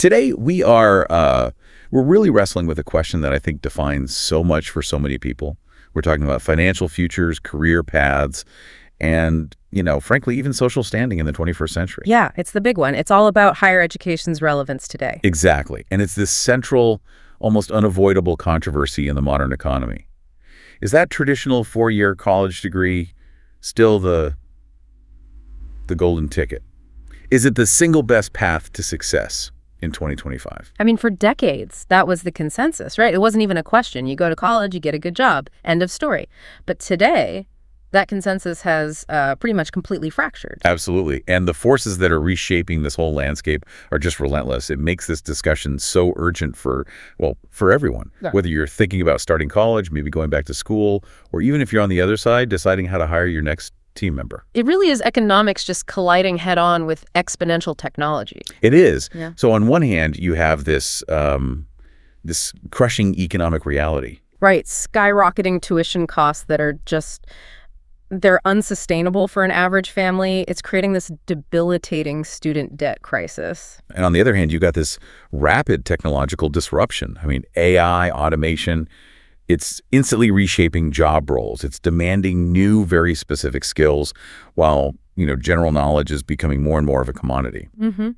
Today, we're really wrestling with a question that I think defines so much for so many people. We're talking about financial futures, career paths, and, frankly, even social standing in the 21st century. Yeah, it's the big one. It's all about higher education's relevance today. Exactly. And it's this central, almost unavoidable controversy in the modern economy. Is that traditional four-year college degree still the golden ticket? Is it the single best path to success in 2025? I mean, for decades, that was the consensus, right? It wasn't even a question. You go to college, you get a good job. End of story. But today, that consensus has pretty much completely fractured. Absolutely. And the forces that are reshaping this whole landscape are just relentless. It makes this discussion so urgent for everyone. Yeah. Whether you're thinking about starting college, maybe going back to school, or even if you're on the other side, deciding how to hire your next team member. It really is economics just colliding head-on with exponential technology. It is. Yeah. So on one hand, you have this crushing economic reality. Right. Skyrocketing tuition costs that are they're unsustainable for an average family. It's creating this debilitating student debt crisis. And on the other hand, you got this rapid technological disruption. I mean, AI, automation, it's instantly reshaping job roles. It's demanding new, very specific skills while, general knowledge is becoming more and more of a commodity. Mm-hmm.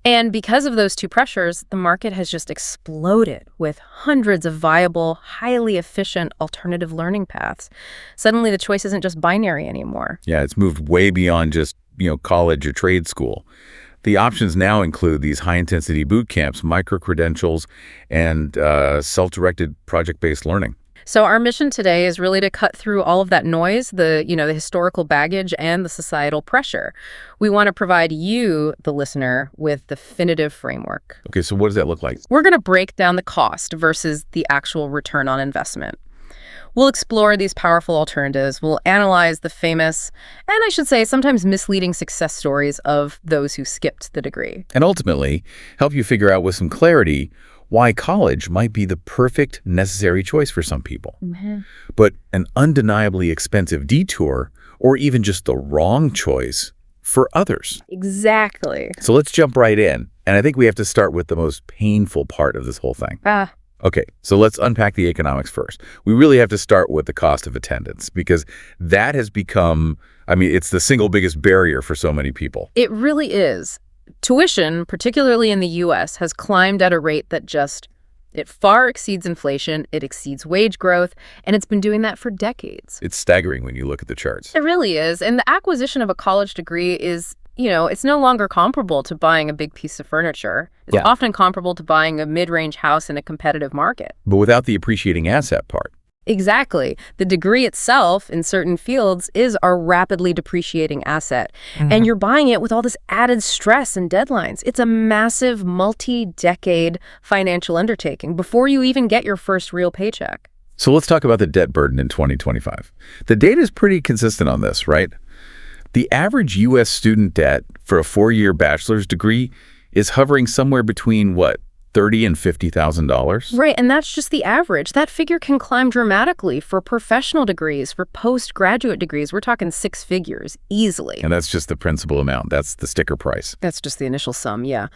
And because of those two pressures, the market has just exploded with hundreds of viable, highly efficient alternative learning paths. Suddenly, the choice isn't just binary anymore. Yeah, it's moved way beyond just, college or trade school. The options now include these high-intensity boot camps, micro-credentials, and self-directed project-based learning. So our mission today is really to cut through all of that noise, the historical baggage and the societal pressure. We want to provide you, the listener, with definitive framework. Okay, so what does that look like? We're going to break down the cost versus the actual return on investment. We'll explore these powerful alternatives. We'll analyze the famous, and I should say sometimes misleading success stories of those who skipped the degree. And ultimately, help you figure out with some clarity why college might be the perfect necessary choice for some people. Mm-hmm. But an undeniably expensive detour, or even just the wrong choice for others. Exactly. So let's jump right in. And I think we have to start with the most painful part of this whole thing. Okay, so let's unpack the economics first. We really have to start with the cost of attendance because that has become, it's the single biggest barrier for so many people. It really is. Tuition, particularly in the U.S., has climbed at a rate that it far exceeds inflation, it exceeds wage growth, and it's been doing that for decades. It's staggering when you look at the charts. It really is. And the acquisition of a college degree is, it's no longer comparable to buying a big piece of furniture. It's often comparable to buying a mid-range house in a competitive market. But without the appreciating asset part. Exactly. The degree itself in certain fields is our rapidly depreciating asset. Mm-hmm. And you're buying it with all this added stress and deadlines. It's a massive multi-decade financial undertaking before you even get your first real paycheck. So let's talk about the debt burden in 2025. The data is pretty consistent on this, right? The average U.S. student debt for a four-year bachelor's degree is hovering somewhere between, $30,000 and $50,000. Right, and that's just the average. That figure can climb dramatically for professional degrees, for postgraduate degrees. We're talking six figures, easily. And that's just the principal amount. That's the sticker price. That's just the initial sum, yeah.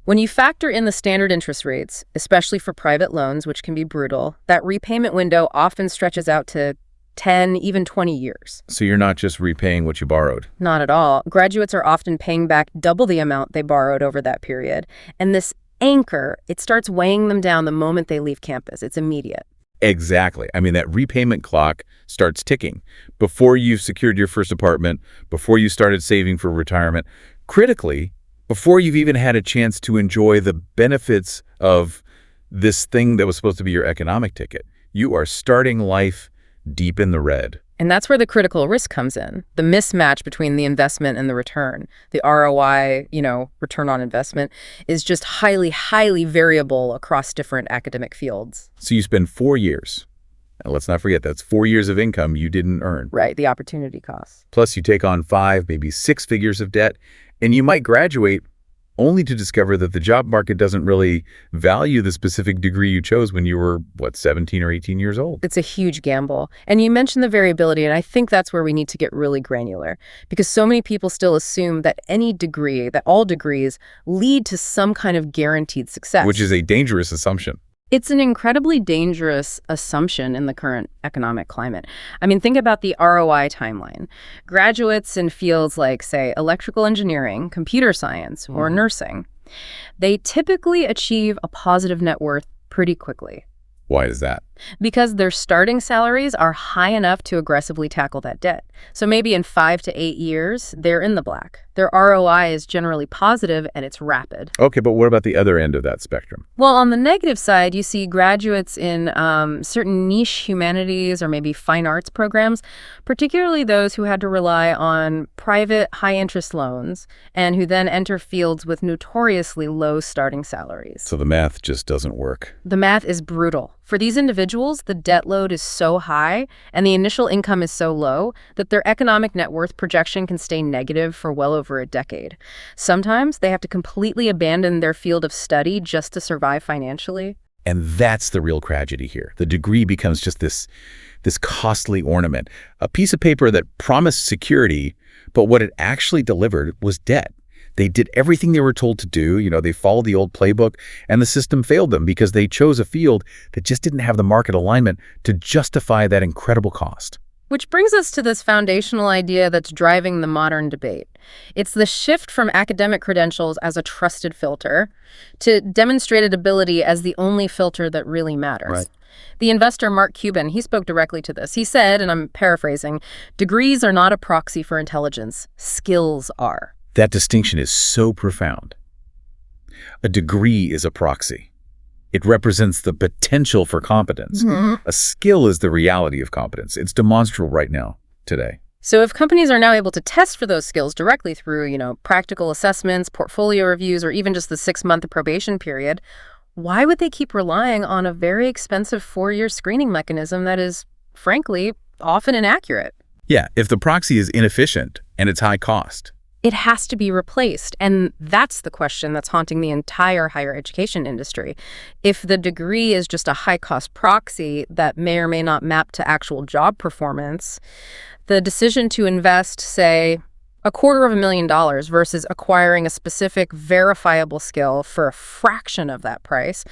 When you factor in the standard interest rates, especially for private loans, which can be brutal, that repayment window often stretches out to 10, even 20 years. So you're not just repaying what you borrowed? Not at all. Graduates are often paying back double the amount they borrowed over that period. And this anchor, it starts weighing them down the moment they leave campus. It's immediate. Exactly. That repayment clock starts ticking. Before you've secured your first apartment, before you started saving for retirement, critically, before you've even had a chance to enjoy the benefits of this thing that was supposed to be your economic ticket, you are starting life deep in the red. And that's where the critical risk comes in, the mismatch between the investment and the return. The ROI, return on investment, is just highly, highly variable across different academic fields. So you spend 4 years. And let's not forget, that's 4 years of income you didn't earn. Right, the opportunity cost. Plus you take on 5, maybe 6 figures of debt, and you might graduate only to discover that the job market doesn't really value the specific degree you chose when you were, 17 or 18 years old. It's a huge gamble. And you mentioned the variability, and I think that's where we need to get really granular, because so many people still assume that that all degrees lead to some kind of guaranteed success. Which is a dangerous assumption. It's an incredibly dangerous assumption in the current economic climate. I mean, think about the ROI timeline. Graduates in fields like, say, electrical engineering, computer science, or nursing, they typically achieve a positive net worth pretty quickly. Why is that? Because their starting salaries are high enough to aggressively tackle that debt. So maybe in 5 to 8 years, they're in the black. Their ROI is generally positive and it's rapid. Okay, but what about the other end of that spectrum? Well, on the negative side, you see graduates in certain niche humanities or maybe fine arts programs, particularly those who had to rely on private high-interest loans and who then enter fields with notoriously low starting salaries. So the math just doesn't work. The math is brutal. For these individuals, the debt load is so high and the initial income is so low that their economic net worth projection can stay negative for well over a decade. Sometimes they have to completely abandon their field of study just to survive financially. And that's the real tragedy here. The degree becomes just this costly ornament, a piece of paper that promised security, but what it actually delivered was debt. They did everything they were told to do. They followed the old playbook, and the system failed them because they chose a field that just didn't have the market alignment to justify that incredible cost. Which brings us to this foundational idea that's driving the modern debate. It's the shift from academic credentials as a trusted filter to demonstrated ability as the only filter that really matters. Right. The investor Mark Cuban, he spoke directly to this. He said, and I'm paraphrasing, "Degrees are not a proxy for intelligence. Skills are." That distinction is so profound. A degree is a proxy. It represents the potential for competence. A skill is the reality of competence. It's demonstrable right now, today. So if companies are now able to test for those skills directly through, practical assessments, portfolio reviews, or even just the 6-month probation period, why would they keep relying on a very expensive 4-year screening mechanism that is, frankly, often inaccurate? Yeah, if the proxy is inefficient and it's high cost. It has to be replaced, and that's the question that's haunting the entire higher education industry. If the degree is just a high-cost proxy that may or may not map to actual job performance, the decision to invest, say, $250,000 versus acquiring a specific verifiable skill for a fraction of that price,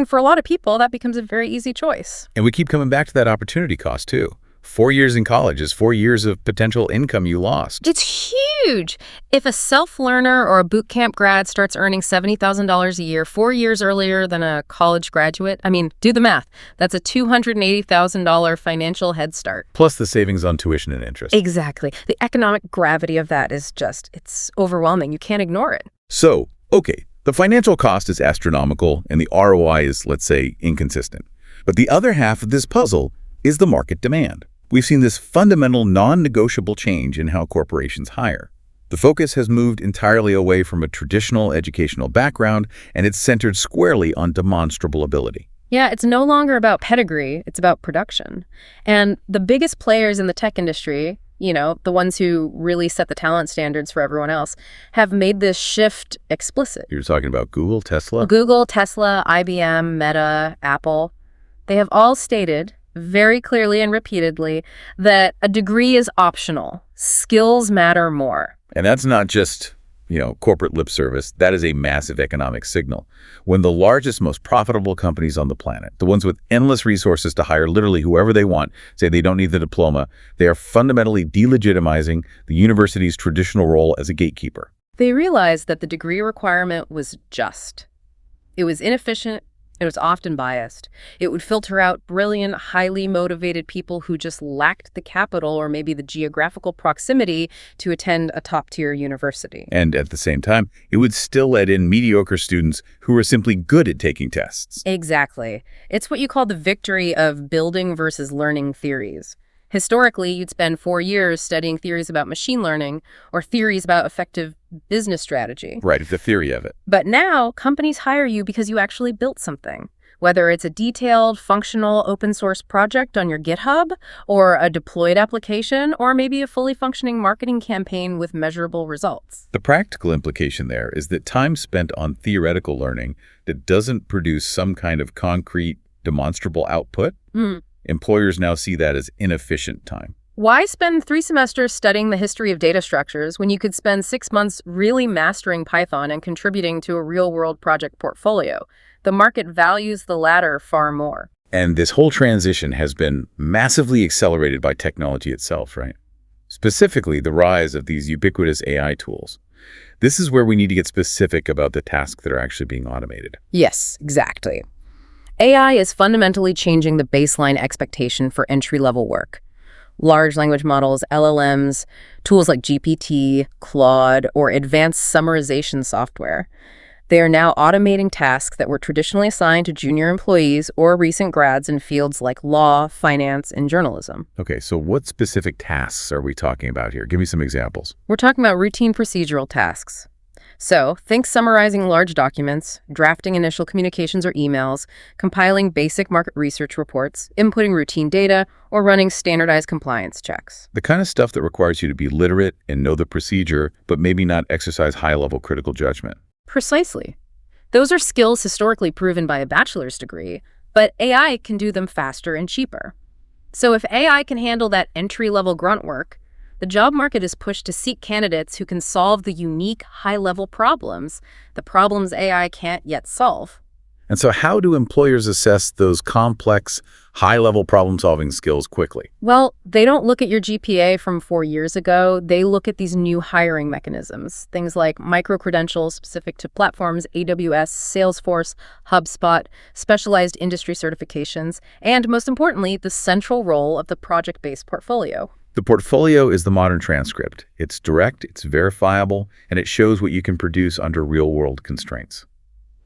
for a lot of people, that becomes a very easy choice. And we keep coming back to that opportunity cost, too. 4 years in college is 4 years of potential income you lost. It's huge. If a self-learner or a bootcamp grad starts earning $70,000 a year 4 years earlier than a college graduate, do the math. That's a $280,000 financial head start. Plus the savings on tuition and interest. Exactly. The economic gravity of that is it's overwhelming. You can't ignore it. So, okay, the financial cost is astronomical and the ROI is, let's say, inconsistent. But the other half of this puzzle is the market demand. We've seen this fundamental non-negotiable change in how corporations hire. The focus has moved entirely away from a traditional educational background, and it's centered squarely on demonstrable ability. Yeah, it's no longer about pedigree, it's about production. And the biggest players in the tech industry, the ones who really set the talent standards for everyone else, have made this shift explicit. You're talking about Google, Tesla? Google, Tesla, IBM, Meta, Apple. They have all stated very clearly and repeatedly that a degree is optional. Skills matter more. And that's not just, corporate lip service. That is a massive economic signal. When the largest, most profitable companies on the planet, the ones with endless resources to hire literally whoever they want, say they don't need the diploma, they are fundamentally delegitimizing the university's traditional role as a gatekeeper. They realized that the degree requirement was just. It was inefficient. It was often biased. It would filter out brilliant, highly motivated people who just lacked the capital or maybe the geographical proximity to attend a top-tier university. And at the same time, it would still let in mediocre students who were simply good at taking tests. Exactly. It's what you call the victory of building versus learning theories. Historically, you'd spend 4 years studying theories about machine learning or theories about effective business strategy. Right, the theory of it. But now, companies hire you because you actually built something. Whether it's a detailed, functional, open-source project on your GitHub, or a deployed application, or maybe a fully functioning marketing campaign with measurable results. The practical implication there is that time spent on theoretical learning that doesn't produce some kind of concrete, demonstrable output, employers now see that as inefficient time. Why spend 3 semesters studying the history of data structures when you could spend 6 months really mastering Python and contributing to a real-world project portfolio? The market values the latter far more. And this whole transition has been massively accelerated by technology itself, right? Specifically, the rise of these ubiquitous AI tools. This is where we need to get specific about the tasks that are actually being automated. Yes, exactly. AI is fundamentally changing the baseline expectation for entry-level work. Large language models, LLMs, tools like GPT, Claude, or advanced summarization software. They are now automating tasks that were traditionally assigned to junior employees or recent grads in fields like law, finance, and journalism. Okay, so what specific tasks are we talking about here? Give me some examples. We're talking about routine procedural tasks. So, think summarizing large documents, drafting initial communications or emails, compiling basic market research reports, inputting routine data, or running standardized compliance checks. The kind of stuff that requires you to be literate and know the procedure, but maybe not exercise high-level critical judgment. Precisely. Those are skills historically proven by a bachelor's degree, but AI can do them faster and cheaper. So if AI can handle that entry-level grunt work, the job market is pushed to seek candidates who can solve the unique high-level problems, the problems AI can't yet solve. And so how do employers assess those complex, high-level problem-solving skills quickly? Well, they don't look at your GPA from 4 years ago. They look at these new hiring mechanisms, things like micro-credentials specific to platforms, AWS, Salesforce, HubSpot, specialized industry certifications, and most importantly, the central role of the project-based portfolio. The portfolio is the modern transcript. It's direct, it's verifiable, and it shows what you can produce under real-world constraints.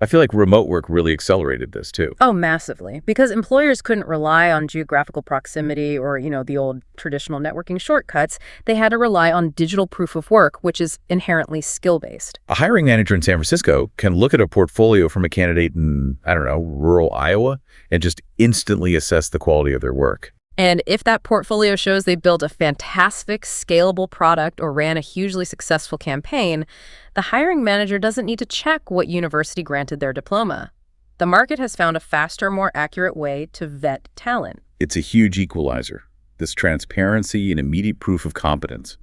I feel like remote work really accelerated this too. Oh, massively. Because employers couldn't rely on geographical proximity or, the old traditional networking shortcuts. They had to rely on digital proof of work, which is inherently skill-based. A hiring manager in San Francisco can look at a portfolio from a candidate in, rural Iowa and just instantly assess the quality of their work. And if that portfolio shows they built a fantastic, scalable product or ran a hugely successful campaign, the hiring manager doesn't need to check what university granted their diploma. The market has found a faster, more accurate way to vet talent. It's a huge equalizer, this transparency and immediate proof of competence.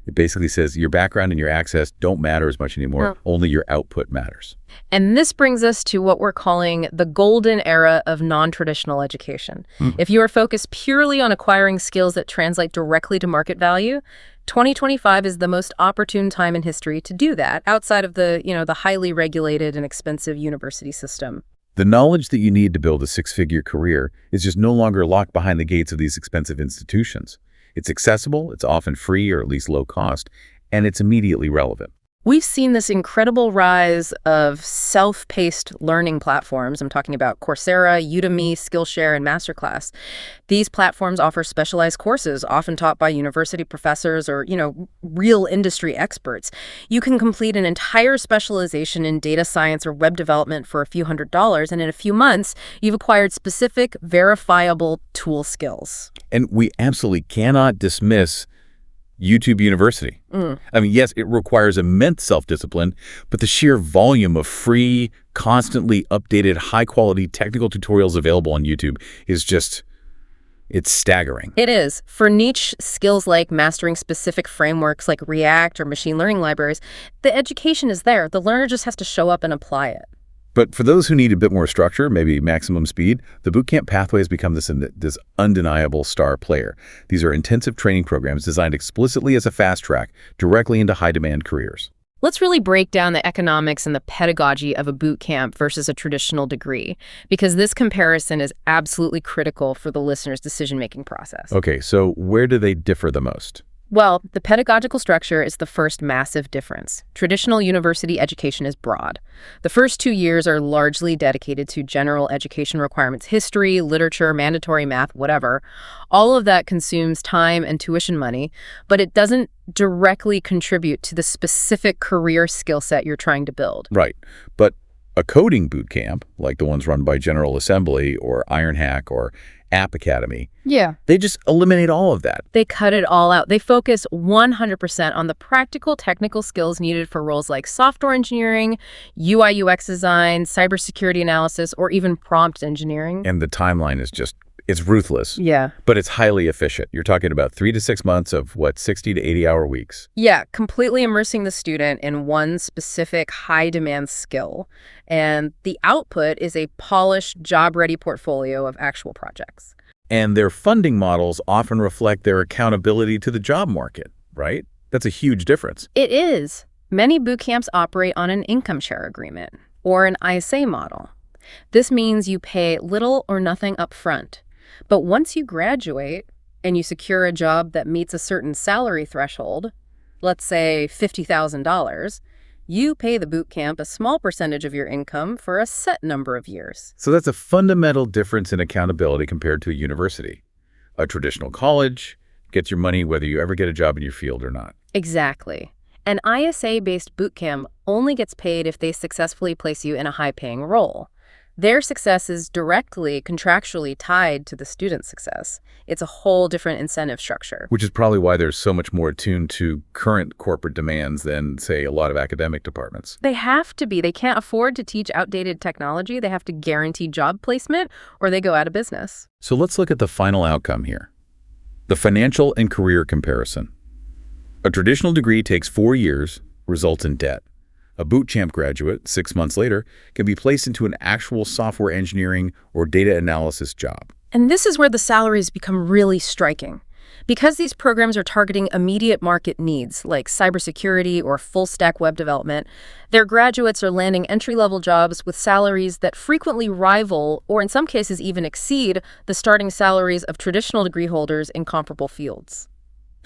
It basically says your background and your access don't matter as much anymore. Only your output matters. And this brings us to what we're calling the golden era of non-traditional education. If you are focused purely on acquiring skills that translate directly to market value, 2025 is the most opportune time in history to do that outside of the highly regulated and expensive university system. The knowledge that you need to build a six-figure career is just no longer locked behind the gates of these expensive institutions. It's accessible, it's often free or at least low cost, and it's immediately relevant. We've seen this incredible rise of self-paced learning platforms. I'm talking about Coursera, Udemy, Skillshare, and Masterclass. These platforms offer specialized courses, often taught by university professors or, real industry experts. You can complete an entire specialization in data science or web development for a few $100s, and in a few months, you've acquired specific, verifiable tool skills. And we absolutely cannot dismiss YouTube University. Yes, it requires immense self-discipline, but the sheer volume of free, constantly updated, high-quality technical tutorials available on YouTube is it's staggering. It is. For niche skills like mastering specific frameworks like React or machine learning libraries, the education is there. The learner just has to show up and apply it. But for those who need a bit more structure, maybe maximum speed, the bootcamp pathway has become this undeniable star player. These are intensive training programs designed explicitly as a fast track directly into high-demand careers. Let's really break down the economics and the pedagogy of a bootcamp versus a traditional degree, because this comparison is absolutely critical for the listener's decision-making process. Okay, so where do they differ the most? Well, the pedagogical structure is the first massive difference. Traditional university education is broad. The first 2 years are largely dedicated to general education requirements, history, literature, mandatory math, whatever. All of that consumes time and tuition money, but it doesn't directly contribute to the specific career skill set you're trying to build. Right. But A coding boot camp, like the ones run by General Assembly or IronHack or App Academy, Yeah. they just eliminate all of that. They cut it all out. They focus 100% on the practical technical skills needed for roles like software engineering, UI UX design, cybersecurity analysis, or even prompt engineering. And the timeline is it's ruthless, Yeah. but it's highly efficient. You're talking about 3 to 6 months of 60 to 80-hour weeks. Yeah, completely immersing the student in one specific high-demand skill. And the output is a polished, job-ready portfolio of actual projects. And their funding models often reflect their accountability to the job market, right? That's a huge difference. It is. Many boot camps operate on an income share agreement, or an ISA model. This means you pay little or nothing up front. But once you graduate and you secure a job that meets a certain salary threshold, let's say $50,000, you pay the boot camp a small percentage of your income for a set number of years. So that's a fundamental difference in accountability compared to a university. A traditional college gets your money whether you ever get a job in your field or not. Exactly. An ISA-based boot camp only gets paid if they successfully place you in a high-paying role. Their success is directly, contractually tied to the student's success. It's a whole different incentive structure. Which is probably why they're so much more attuned to current corporate demands than, say, a lot of academic departments. They have to be. They can't afford to teach outdated technology. They have to guarantee job placement or they go out of business. So let's look at the final outcome here. The financial and career comparison. A traditional degree takes 4 years, results in debt. A bootcamp graduate, 6 months later, can be placed into an actual software engineering or data analysis job. And this is where the salaries become really striking. Because these programs are targeting immediate market needs, like cybersecurity or full-stack web development, their graduates are landing entry-level jobs with salaries that frequently rival, or in some cases even exceed, the starting salaries of traditional degree holders in comparable fields.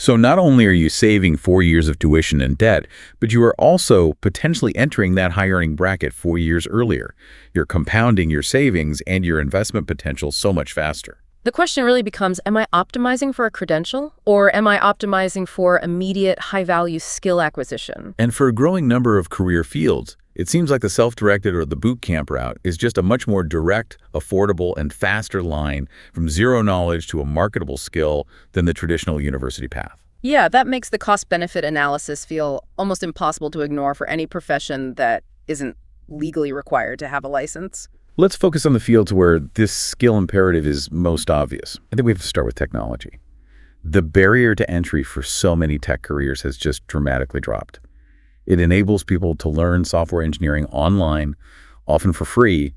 So not only are you saving 4 years of tuition and debt, but you are also potentially entering that high-earning bracket 4 years earlier. You're compounding your savings and your investment potential so much faster. The question really becomes, am I optimizing for a credential, or am I optimizing for immediate high-value skill acquisition? And for a growing number of career fields, it seems like the self-directed or the boot camp route is just a much more direct, affordable, and faster line from zero knowledge to a marketable skill than the traditional university path. Yeah, that makes the cost-benefit analysis feel almost impossible to ignore for any profession that isn't legally required to have a license. Let's focus on the fields where this skill imperative is most obvious. I think we have to start with technology. The barrier to entry for so many tech careers has just dramatically dropped. It enables people to learn software engineering online, often for free,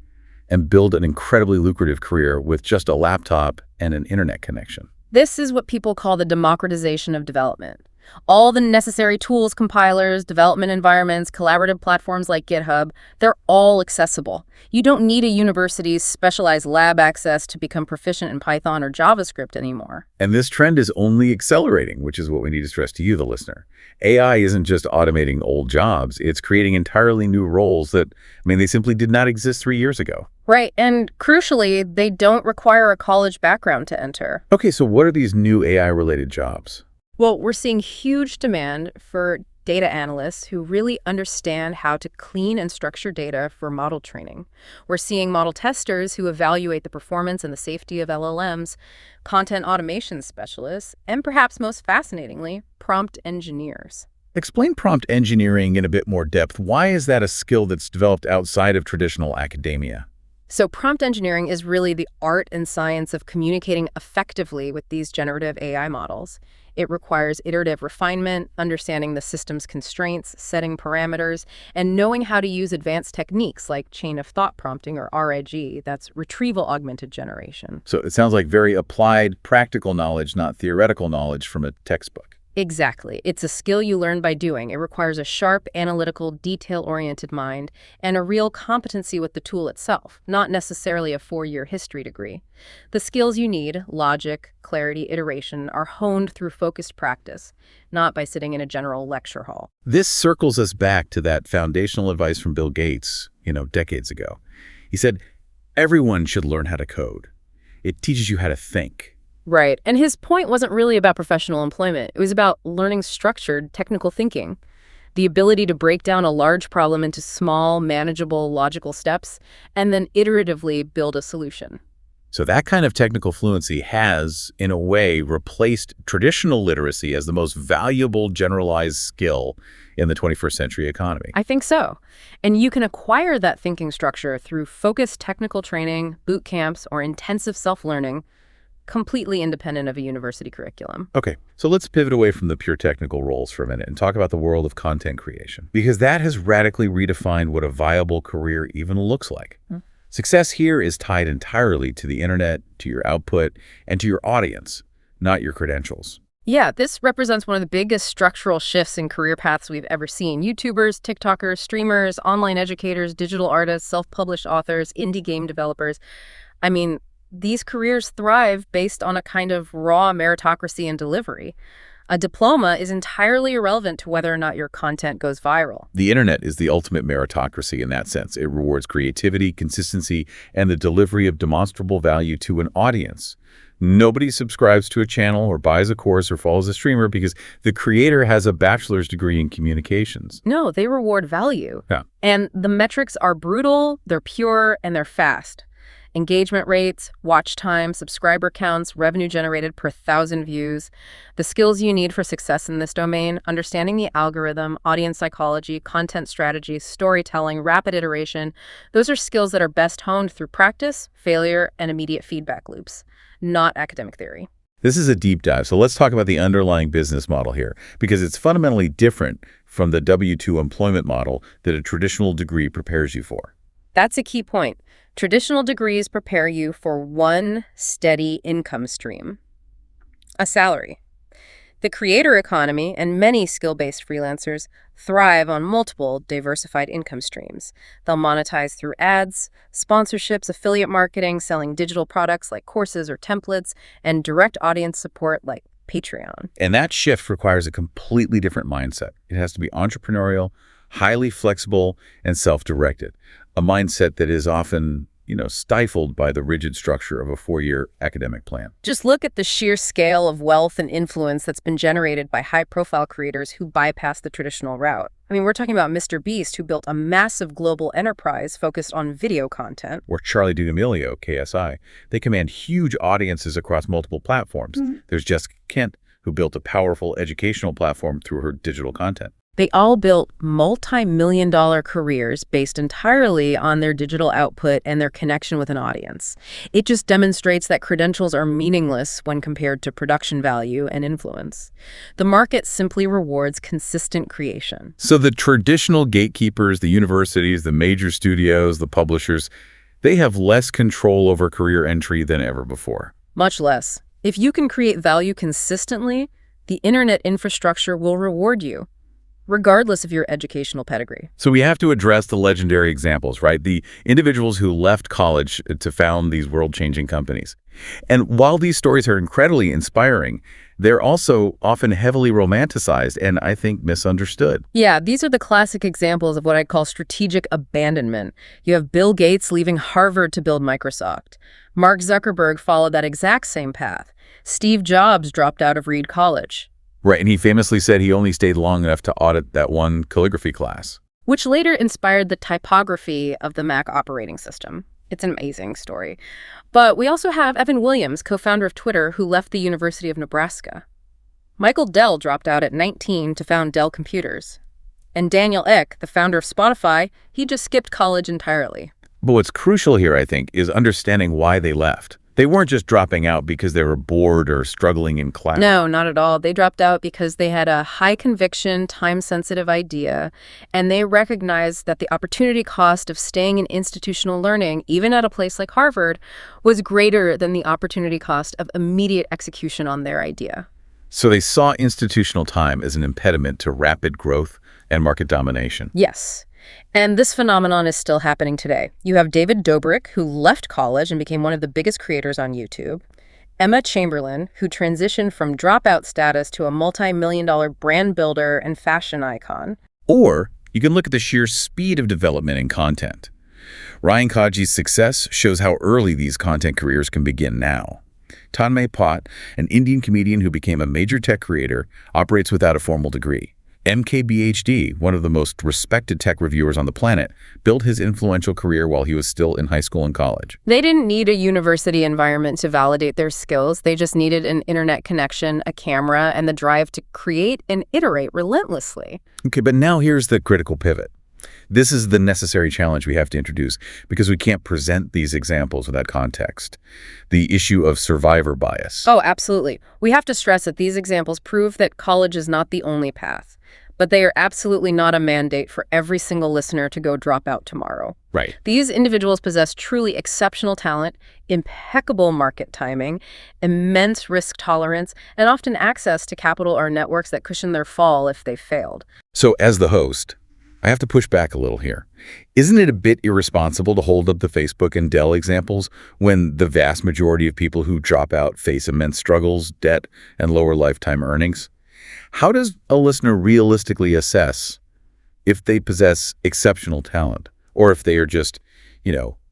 and build an incredibly lucrative career with just a laptop and an internet connection. This is what people call the democratization of development. All the necessary tools, compilers, development environments, collaborative platforms like GitHub, they're all accessible. You don't need a university's specialized lab access to become proficient in Python or JavaScript anymore. And this trend is only accelerating, which is what we need to stress to you, the listener. AI isn't just automating old jobs, it's creating entirely new roles that, they simply did not exist 3 years ago. Right, and crucially, they don't require a college background to enter. Okay, so what are these new AI-related jobs? Well, we're seeing huge demand for data analysts who really understand how to clean and structure data for model training. We're seeing model testers who evaluate the performance and the safety of LLMs, content automation specialists, and perhaps most fascinatingly, prompt engineers. Explain prompt engineering in a bit more depth. Why is that a skill that's developed outside of traditional academia? So prompt engineering is really the art and science of communicating effectively with these generative AI models. It requires iterative refinement, understanding the system's constraints, setting parameters, and knowing how to use advanced techniques like chain of thought prompting, or RAG, that's retrieval augmented generation. So it sounds like very applied, practical knowledge, not theoretical knowledge from a textbook. Exactly. It's a skill you learn by doing. It requires a sharp, analytical, detail-oriented mind and a real competency with the tool itself, not necessarily a 4-year history degree. The skills you need, logic, clarity, iteration, are honed through focused practice, not by sitting in a general lecture hall. This circles us back to that foundational advice from Bill Gates, decades ago. He said, everyone should learn how to code. It teaches you how to think. Right. And his point wasn't really about professional employment. It was about learning structured technical thinking. The ability to break down a large problem into small, manageable, logical steps, and then iteratively build a solution. So that kind of technical fluency has, in a way, replaced traditional literacy as the most valuable generalized skill in the 21st century economy. I think so. And you can acquire that thinking structure through focused technical training, boot camps, or intensive self-learning, completely independent of a university curriculum. Okay, so let's pivot away from the pure technical roles for a minute and talk about the world of content creation, because that has radically redefined what a viable career even looks like. Success here is tied entirely to the internet, to your output, and to your audience, not your credentials. Yeah, this represents one of the biggest structural shifts in career paths we've ever seen. YouTubers, TikTokers, streamers, online educators, digital artists, self-published authors, indie game developers. I mean, these careers thrive based on a kind of raw meritocracy and delivery. A diploma is entirely irrelevant to whether or not your content goes viral. The internet is the ultimate meritocracy in that sense. It rewards creativity, consistency, and the delivery of demonstrable value to an audience. Nobody subscribes to a channel or buys a course or follows a streamer because the creator has a bachelor's degree in communications. No, they reward value. Yeah. And the metrics are brutal, they're pure, and they're fast. Engagement rates, watch time, subscriber counts, revenue generated per 1,000 views. The skills you need for success in this domain, understanding the algorithm, audience psychology, content strategy, storytelling, rapid iteration, those are skills that are best honed through practice, failure, and immediate feedback loops, not academic theory. This is a deep dive, so let's talk about the underlying business model here, because it's fundamentally different from the W-2 employment model that a traditional degree prepares you for. That's a key point. Traditional degrees prepare you for one steady income stream, a salary. The creator economy and many skill-based freelancers thrive on multiple diversified income streams. They'll monetize through ads, sponsorships, affiliate marketing, selling digital products like courses or templates, and direct audience support like Patreon. And that shift requires a completely different mindset. It has to be entrepreneurial, highly flexible, and self-directed. A mindset that is often, stifled by the rigid structure of a 4-year academic plan. Just look at the sheer scale of wealth and influence that's been generated by high-profile creators who bypass the traditional route. I mean, we're talking about Mr. Beast, who built a massive global enterprise focused on video content. Or Charli D'Amelio, KSI. They command huge audiences across multiple platforms. There's Jessica Kent, who built a powerful educational platform through her digital content. They all built multi-million-dollar careers based entirely on their digital output and their connection with an audience. It just demonstrates that credentials are meaningless when compared to production value and influence. The market simply rewards consistent creation. So the traditional gatekeepers, the universities, the major studios, the publishers, they have less control over career entry than ever before. Much less. If you can create value consistently, the internet infrastructure will reward you, regardless of your educational pedigree. So we have to address the legendary examples, right? The individuals who left college to found these world-changing companies. And while these stories are incredibly inspiring, they're also often heavily romanticized and, I think, misunderstood. Yeah, these are the classic examples of what I'd call strategic abandonment. You have Bill Gates leaving Harvard to build Microsoft. Mark Zuckerberg followed that exact same path. Steve Jobs dropped out of Reed College. Right, and he famously said he only stayed long enough to audit that one calligraphy class. Which later inspired the typography of the Mac operating system. It's an amazing story. But we also have Evan Williams, co-founder of Twitter, who left the University of Nebraska. Michael Dell dropped out at 19 to found Dell Computers. And Daniel Ek, the founder of Spotify, he just skipped college entirely. But what's crucial here, I think, is understanding why they left. They weren't just dropping out because they were bored or struggling in class. No, not at all. They dropped out because they had a high-conviction, time-sensitive idea, and they recognized that the opportunity cost of staying in institutional learning, even at a place like Harvard, was greater than the opportunity cost of immediate execution on their idea. So they saw institutional time as an impediment to rapid growth and market domination. Yes. And this phenomenon is still happening today. You have David Dobrik, who left college and became one of the biggest creators on YouTube. Emma Chamberlain, who transitioned from dropout status to a multi-million-dollar brand builder and fashion icon. Or you can look at the sheer speed of development in content. Ryan Kaji's success shows how early these content careers can begin now. Tanmay Pot, an Indian comedian who became a major tech creator, operates without a formal degree. MKBHD, one of the most respected tech reviewers on the planet, built his influential career while he was still in high school and college. They didn't need a university environment to validate their skills. They just needed an internet connection, a camera, and the drive to create and iterate relentlessly. Okay, but now here's the critical pivot. This is the necessary challenge we have to introduce because we can't present these examples without context. The issue of survivor bias. Oh, absolutely. We have to stress that these examples prove that college is not the only path, but they are absolutely not a mandate for every single listener to go drop out tomorrow. Right. These individuals possess truly exceptional talent, impeccable market timing, immense risk tolerance, and often access to capital or networks that cushion their fall if they failed. So as the host, I have to push back a little here. Isn't it a bit irresponsible to hold up the Facebook and Dell examples when the vast majority of people who drop out face immense struggles, debt, and lower lifetime earnings? How does a listener realistically assess if they possess exceptional talent or if they are just,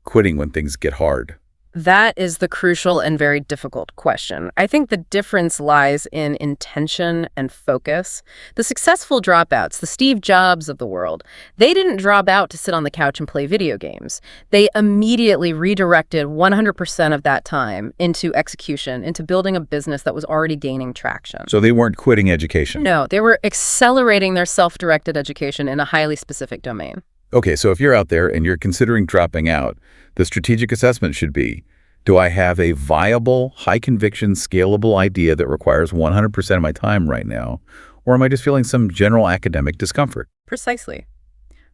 quitting when things get hard? That is the crucial and very difficult question. I think the difference lies in intention and focus. The successful dropouts, the Steve Jobs of the world, they didn't drop out to sit on the couch and play video games. They immediately redirected 100% of that time into execution, into building a business that was already gaining traction. So they weren't quitting education. No, they were accelerating their self-directed education in a highly specific domain. Okay, so if you're out there and you're considering dropping out, the strategic assessment should be, do I have a viable, high-conviction, scalable idea that requires 100% of my time right now, or am I just feeling some general academic discomfort? Precisely.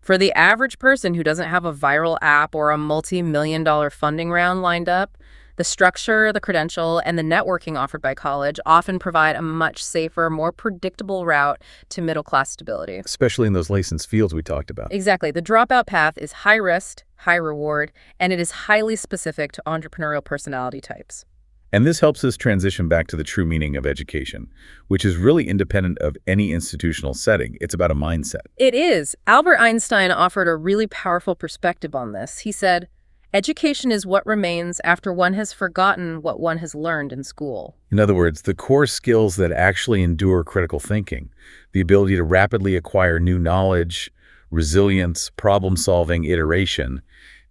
For the average person who doesn't have a viral app or a multi-million-dollar funding round lined up, the structure, the credential, and the networking offered by college often provide a much safer, more predictable route to middle-class stability. Especially in those licensed fields we talked about. Exactly. The dropout path is high risk, high reward, and it is highly specific to entrepreneurial personality types. And this helps us transition back to the true meaning of education, which is really independent of any institutional setting. It's about a mindset. It is. Albert Einstein offered a really powerful perspective on this. He said, education is what remains after one has forgotten what one has learned in school. In other words, the core skills that actually endure critical thinking, the ability to rapidly acquire new knowledge, resilience, problem-solving, iteration,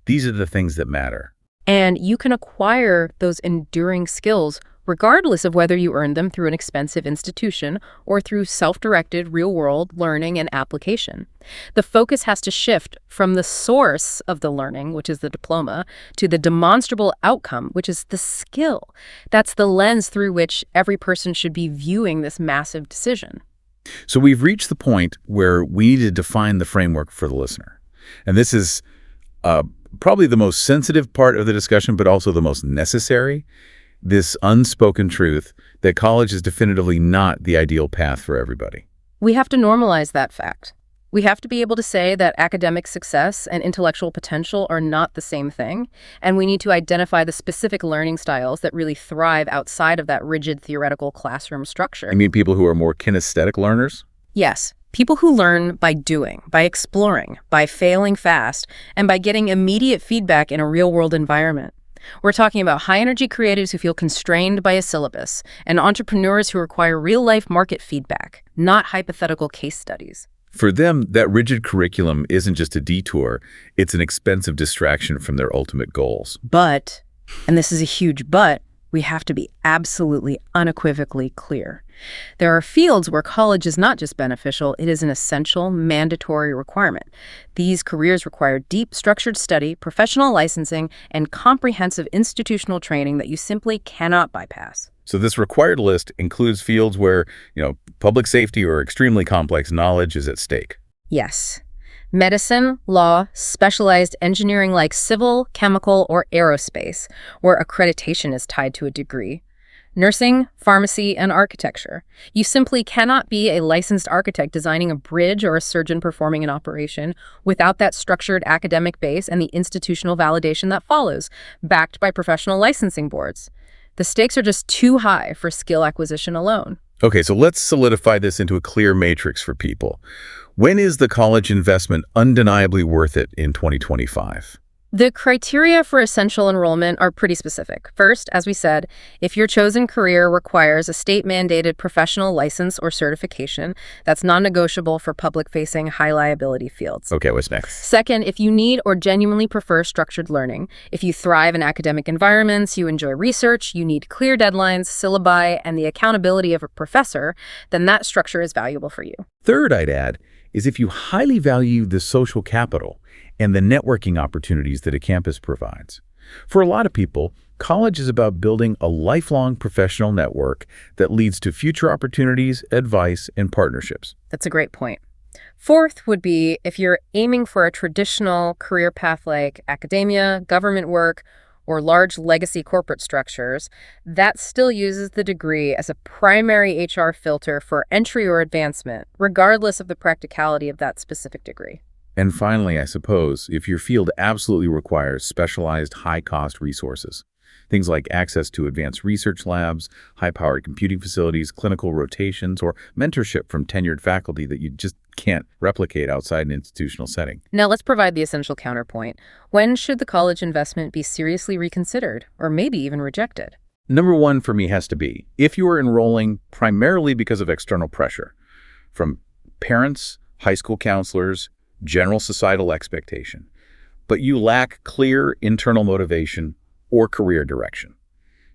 these are the things that matter. And you can acquire those enduring skills regardless of whether you earned them through an expensive institution or through self-directed real-world learning and application. The focus has to shift from the source of the learning, which is the diploma, to the demonstrable outcome, which is the skill. That's the lens through which every person should be viewing this massive decision. So we've reached the point where we need to define the framework for the listener. And this is probably the most sensitive part of the discussion, but also the most necessary. This unspoken truth that college is definitively not the ideal path for everybody. We have to normalize that fact. We have to be able to say that academic success and intellectual potential are not the same thing, and we need to identify the specific learning styles that really thrive outside of that rigid theoretical classroom structure. You mean people who are more kinesthetic learners? Yes. People who learn by doing, by exploring, by failing fast, and by getting immediate feedback in a real-world environment. We're talking about high-energy creatives who feel constrained by a syllabus and entrepreneurs who require real-life market feedback, not hypothetical case studies. For them, that rigid curriculum isn't just a detour, it's an expensive distraction from their ultimate goals. But, and this is a huge but, we have to be absolutely unequivocally clear. There are fields where college is not just beneficial, it is an essential, mandatory requirement. These careers require deep, structured study, professional licensing, and comprehensive institutional training that you simply cannot bypass. So this required list includes fields where, public safety or extremely complex knowledge is at stake. Yes. Medicine, law, specialized engineering like civil, chemical, or aerospace, where accreditation is tied to a degree. Nursing, pharmacy, and architecture. You simply cannot be a licensed architect designing a bridge or a surgeon performing an operation without that structured academic base and the institutional validation that follows, backed by professional licensing boards. The stakes are just too high for skill acquisition alone. Okay, so let's solidify this into a clear matrix for people. When is the college investment undeniably worth it in 2025? The criteria for essential enrollment are pretty specific. First, as we said, if your chosen career requires a state-mandated professional license or certification, that's non-negotiable for public-facing, high-liability fields. Okay, what's next? Second, if you need or genuinely prefer structured learning, if you thrive in academic environments, you enjoy research, you need clear deadlines, syllabi, and the accountability of a professor, then that structure is valuable for you. Third, I'd add, is if you highly value the social capital and the networking opportunities that a campus provides. For a lot of people, college is about building a lifelong professional network that leads to future opportunities, advice, and partnerships. That's a great point. Fourth would be if you're aiming for a traditional career path like academia, government work, or large legacy corporate structures, that still uses the degree as a primary HR filter for entry or advancement, regardless of the practicality of that specific degree. And finally, I suppose, if your field absolutely requires specialized high-cost resources, things like access to advanced research labs, high-powered computing facilities, clinical rotations, or mentorship from tenured faculty that you just can't replicate outside an institutional setting. Now let's provide the essential counterpoint. When should the college investment be seriously reconsidered, or maybe even rejected? Number one for me has to be, if you are enrolling primarily because of external pressure, from parents, high school counselors, general societal expectation, but you lack clear internal motivation or career direction.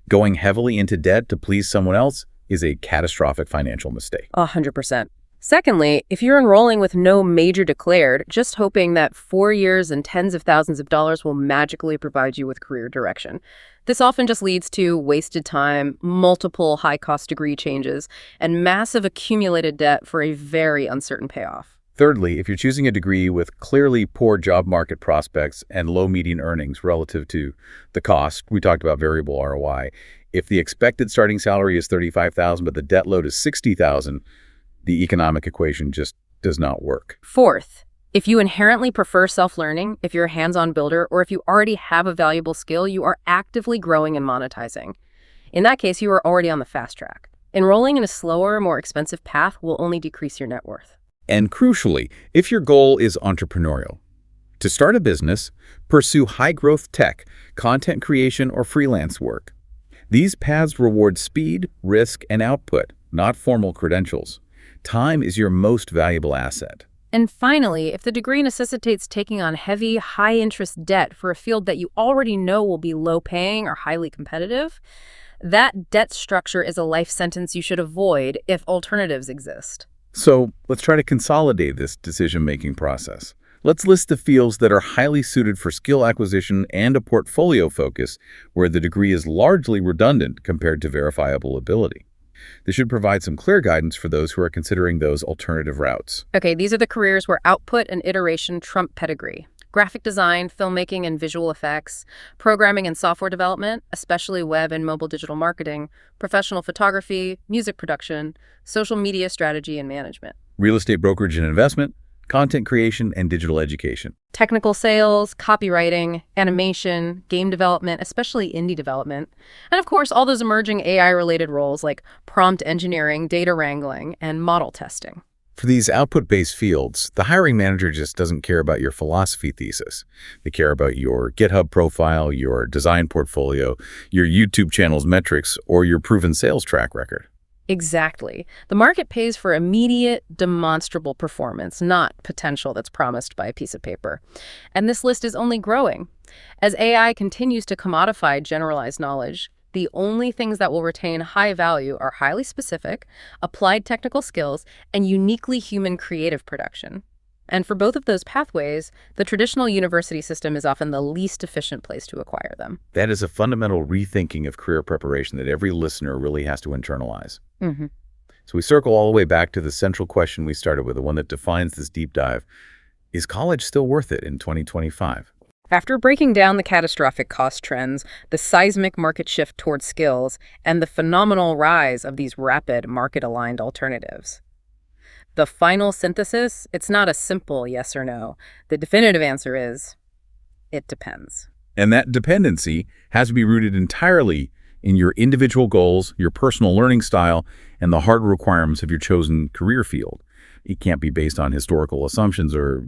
Going heavily into debt to please someone else is a catastrophic financial mistake. 100%. Secondly, if you're enrolling with no major declared, just hoping that 4 years and tens of thousands of dollars will magically provide you with career direction. This often just leads to wasted time, multiple high-cost degree changes, and massive accumulated debt for a very uncertain payoff. Thirdly, if you're choosing a degree with clearly poor job market prospects and low median earnings relative to the cost, we talked about variable ROI, if the expected starting salary is $35,000 but the debt load is $60,000, the economic equation just does not work. Fourth, if you inherently prefer self-learning, if you're a hands-on builder, or if you already have a valuable skill you are actively growing and monetizing. In that case, you are already on the fast track. Enrolling in a slower, more expensive path will only decrease your net worth. And crucially, if your goal is entrepreneurial, to start a business, pursue high-growth tech, content creation, or freelance work. These paths reward speed, risk, and output, not formal credentials. Time is your most valuable asset. And finally, if the degree necessitates taking on heavy, high-interest debt for a field that you already know will be low-paying or highly competitive, that debt structure is a life sentence you should avoid if alternatives exist. So let's try to consolidate this decision-making process. Let's list the fields that are highly suited for skill acquisition and a portfolio focus where the degree is largely redundant compared to verifiable ability. This should provide some clear guidance for those who are considering those alternative routes. Okay, these are the careers where output and iteration trump pedigree. Graphic design, filmmaking and visual effects, programming and software development, especially web and mobile digital marketing, professional photography, music production, social media strategy and management. Real estate brokerage and investment, content creation, and digital education. Technical sales, copywriting, animation, game development, especially indie development. And of course, all those emerging AI-related roles like prompt engineering, data wrangling, and model testing. For these output-based fields, the hiring manager just doesn't care about your philosophy thesis. They care about your GitHub profile, your design portfolio, your YouTube channel's metrics, or your proven sales track record. Exactly. The market pays for immediate, demonstrable performance, not potential that's promised by a piece of paper. And this list is only growing. As AI continues to commodify generalized knowledge, the only things that will retain high value are highly specific, applied technical skills, and uniquely human creative production. And for both of those pathways, the traditional university system is often the least efficient place to acquire them. That is a fundamental rethinking of career preparation that every listener really has to internalize. Mm-hmm. So we circle all the way back to the central question we started with, the one that defines this deep dive. Is college still worth it in 2025? After breaking down the catastrophic cost trends, the seismic market shift towards skills, and the phenomenal rise of these rapid market-aligned alternatives, the final synthesis, it's not a simple yes or no. The definitive answer is, it depends. And that dependency has to be rooted entirely in your individual goals, your personal learning style, and the hard requirements of your chosen career field. It can't be based on historical assumptions or,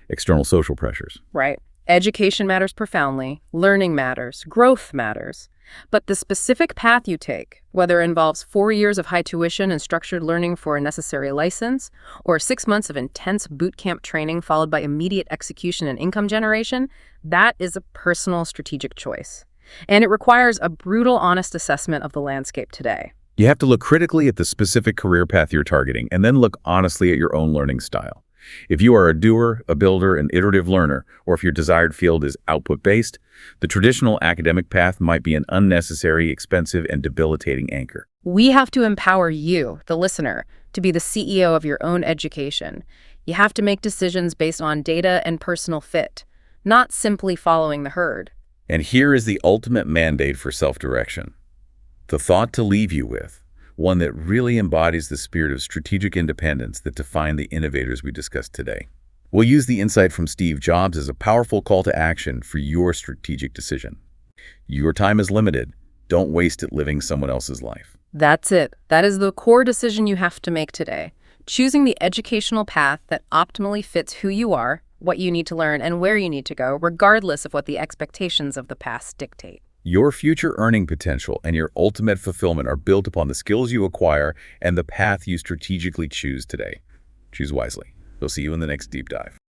external social pressures. Right. Education matters profoundly, learning matters, growth matters. But the specific path you take, whether it involves 4 years of high tuition and structured learning for a necessary license, or 6 months of intense bootcamp training followed by immediate execution and income generation, that is a personal strategic choice. And it requires a brutal, honest assessment of the landscape today. You have to look critically at the specific career path you're targeting and then look honestly at your own learning style. If you are a doer, a builder, an iterative learner, or if your desired field is output-based, the traditional academic path might be an unnecessary, expensive, and debilitating anchor. We have to empower you, the listener, to be the CEO of your own education. You have to make decisions based on data and personal fit, not simply following the herd. And here is the ultimate mandate for self-direction. The thought to leave you with, one that really embodies the spirit of strategic independence that defined the innovators we discussed today. We'll use the insight from Steve Jobs as a powerful call to action for your strategic decision. Your time is limited. Don't waste it living someone else's life. That's it. That is the core decision you have to make today. Choosing the educational path that optimally fits who you are, what you need to learn, and where you need to go, regardless of what the expectations of the past dictate. Your future earning potential and your ultimate fulfillment are built upon the skills you acquire and the path you strategically choose today. Choose wisely. We'll see you in the next deep dive.